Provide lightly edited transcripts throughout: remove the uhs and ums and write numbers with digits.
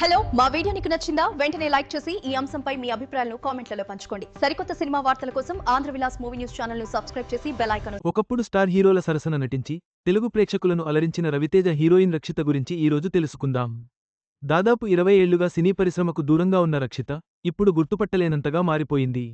Hello మా video నీకు నచ్చిందా వెంటనే లైక్ చేసి ఈ అంశంపై మీ అభిప్రాయాలను కామెంట్లలో పంచుకోండి. సరికొత్త సినిమా వార్తల కోసం Andhra Vilas movie news channel ను సబ్స్క్రైబ్ చేసి బెల్ ఐకాన్ ఒకప్పుడు స్టార్ హీరోల సరసన నటించి తెలుగు ప్రేక్షకులను అలరించిన రవితేజ హీరోయిన్ రక్షిత గురించి ఈ రోజు తెలుసుకుందాం. దాదాపు 20 ఏళ్లుగా సినీ పరిశ్రమకు దూరంగా ఉన్న రక్షిత ఇప్పుడు గుర్తుపట్టలేనంతగా మారిపోయింది.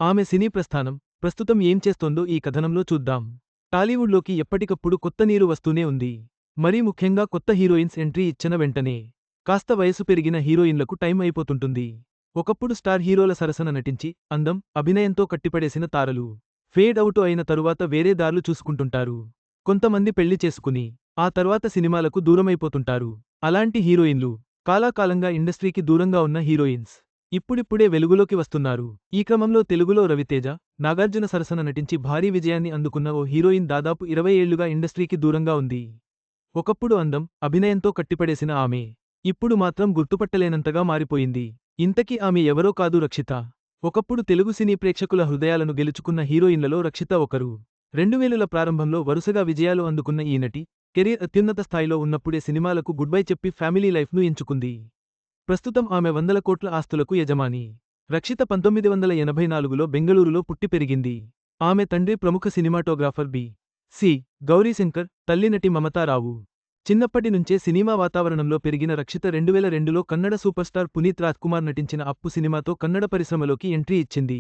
ఆమె సినీ ప్రస్థానం ప్రస్తుతం ఏం చేస్తోందో ఈ కథనంలో చూద్దాం. టాలీవుడ్లోకి ఎప్పటికప్పుడు కొత్త నీరు వస్తూనే ఉంది. మరీ ముఖ్యంగా కొత్త హీరోయిన్స్ ఎంట్రీ ఇచ్చిన వెంటనే కాస్త వయసు పెరిగిన హీరోయిన్లకు టైం అయిపోతుంటుంది. ఒకప్పుడు స్టార్ హీరోల సరసన నటించి అందం, అభినయంతో కట్టిపడేసిన తారలు ఫేడ్ అవుట్ అయిన తరువాత వేరే దార్లు చూసుకుంటుంటారు. కొంతమంది పెళ్లి చేసుకుని ఆ తర్వాత సినిమాలకు దూరమైపోతుంటారు. అలాంటి హీరోయిన్లు కాలాకాలంగా ఇండస్ట్రీకి దూరంగా ఉన్న హీరోయిన్స్ ఇప్పుడిప్పుడే వెలుగులోకి వస్తున్నారు. ఈ క్రమంలో తెలుగులో రవితేజ, నాగార్జున సరసన నటించి భారీ విజయాన్ని అందుకున్న ఓ హీరోయిన్ దాదాపు 20 ఏళ్లుగా ఇండస్ట్రీకి దూరంగా ఉంది. ఒకప్పుడు అందం, అభినయంతో కట్టిపడేసిన ఆమె ఇప్పుడు మాత్రం గుర్తుపట్టలేనంతగా మారిపోయింది. ఇంతకీ ఆమె ఎవరో కాదు, రక్షిత. ఒకప్పుడు తెలుగు సినీ ప్రేక్షకుల హృదయాలను గెలుచుకున్న హీరోయిన్లలో రక్షిత ఒకరు. 2000ల ప్రారంభంలో వరుసగా విజయాలు అందుకున్న ఈ నటి కెరీర్ అత్యున్నత స్థాయిలో ఉన్నప్పుడే సినిమాలకు గుడ్ బై చెప్పి ఫ్యామిలీ లైఫ్ను ఎంచుకుంది. ప్రస్తుతం ఆమె వందల కోట్ల ఆస్తులకు యజమాని. రక్షిత 1984లో బెంగళూరులో పుట్టి పెరిగింది. ఆమె తండ్రి ప్రముఖ సినిమాటోగ్రాఫర్ బి.సి. గౌరీశంకర్, తల్లి నటి మమతారావు. చిన్నప్పటి నుంచే సినిమా వాతావరణంలో పెరిగిన రక్షిత 2002లో కన్నడ సూపర్ స్టార్ పునీత్ రాజ్కుమార్ నటించిన అప్పు సినిమాతో కన్నడ పరిశ్రమలోకి ఎంట్రీ ఇచ్చింది.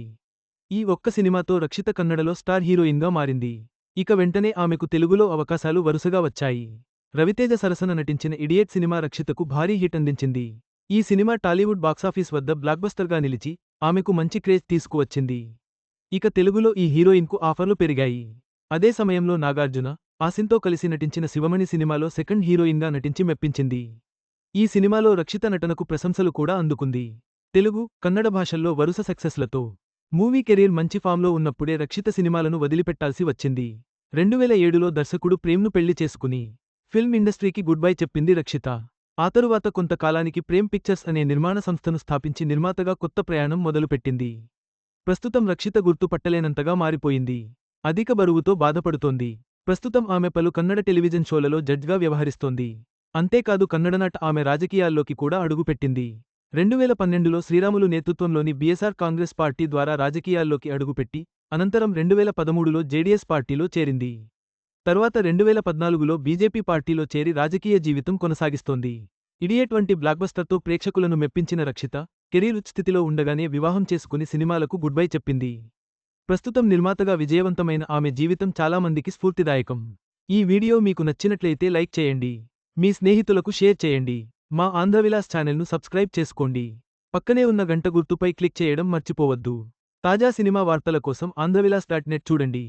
ఈ ఒక్క సినిమాతో రక్షిత కన్నడలో స్టార్ హీరోయిన్గా మారింది. ఇక వెంటనే ఆమెకు తెలుగులో అవకాశాలు వరుసగా వచ్చాయి. రవితేజ సరసన నటించిన ఇడియట్ సినిమా రక్షితకు భారీ హిట్ అందించింది. ఈ సినిమా టాలీవుడ్ బాక్సాఫీస్ వద్ద బ్లాక్బస్టర్గా నిలిచి ఆమెకు మంచి క్రేజ్ తీసుకువచ్చింది. ఇక తెలుగులో ఈ హీరోయిన్కు ఆఫర్లు పెరిగాయి. అదే సమయంలో నాగార్జున, ఆసిన్తో కలిసి నటించిన శివమణి సినిమాలో సెకండ్ హీరోయిన్గా నటించి మెప్పించింది. ఈ సినిమాలో రక్షిత నటనకు ప్రశంసలు కూడా అందుకుంది. తెలుగు, కన్నడ భాషల్లో వరుస సక్సెస్లతో మూవీ కెరీర్ మంచి ఫామ్లో ఉన్నప్పుడే రక్షిత సినిమాలను వదిలిపెట్టాల్సి వచ్చింది. 2007లో దర్శకుడు ప్రేమ్ను పెళ్లి చేసుకుని ఫిల్మ్ ఇండస్ట్రీకి గుడ్ బై చెప్పింది రక్షిత. ఆ తరువాత కొంతకాలానికి ప్రేమ్ పిక్చర్స్ అనే నిర్మాణ సంస్థను స్థాపించి నిర్మాతగా కొత్త ప్రయాణం మొదలుపెట్టింది. ప్రస్తుతం రక్షిత గుర్తుపట్టలేనంతగా మారిపోయింది. అధిక బరువుతో బాధపడుతోంది. ప్రస్తుతం ఆమె పలు కన్నడ టెలివిజన్ షోలలో జడ్జ్గా వ్యవహరిస్తోంది. అంతేకాదు కన్నడనట ఆమె రాజకీయాల్లోకి కూడా అడుగుపెట్టింది. 2012లో శ్రీరాములు నేతృత్వంలోని బీఎస్ఆర్ కాంగ్రెస్ పార్టీ ద్వారా రాజకీయాల్లోకి అడుగుపెట్టి అనంతరం 2013లో జేడీఎస్ పార్టీలో చేరింది. తర్వాత 2014లో బీజేపీ పార్టీలో చేరి రాజకీయ జీవితం కొనసాగిస్తోంది. ఇడియట్ వంటి బ్లాక్బస్టర్తో ప్రేక్షకులను మెప్పించిన రక్షిత కెరీర్ ఉచ్ఛ స్థితిలో ఉండగానే వివాహం చేసుకుని సినిమాలకు గుడ్ బై చెప్పింది. ప్రస్తుతం నిర్మాతగా విజయవంతమైన ఆమె జీవితం చాలామందికి స్ఫూర్తిదాయకం. ఈ వీడియో మీకు నచ్చినట్లయితే లైక్ చేయండి. మీ స్నేహితులకు షేర్ చేయండి. మా ఆంధ్రవిలాస్ ఛానల్ను సబ్స్క్రైబ్ చేసుకోండి. పక్కనే ఉన్న గంట గుర్తుపై క్లిక్ చేయడం మర్చిపోవద్దు. తాజా సినిమా వార్తల కోసం ఆంధ్రవిలాస్.net చూడండి.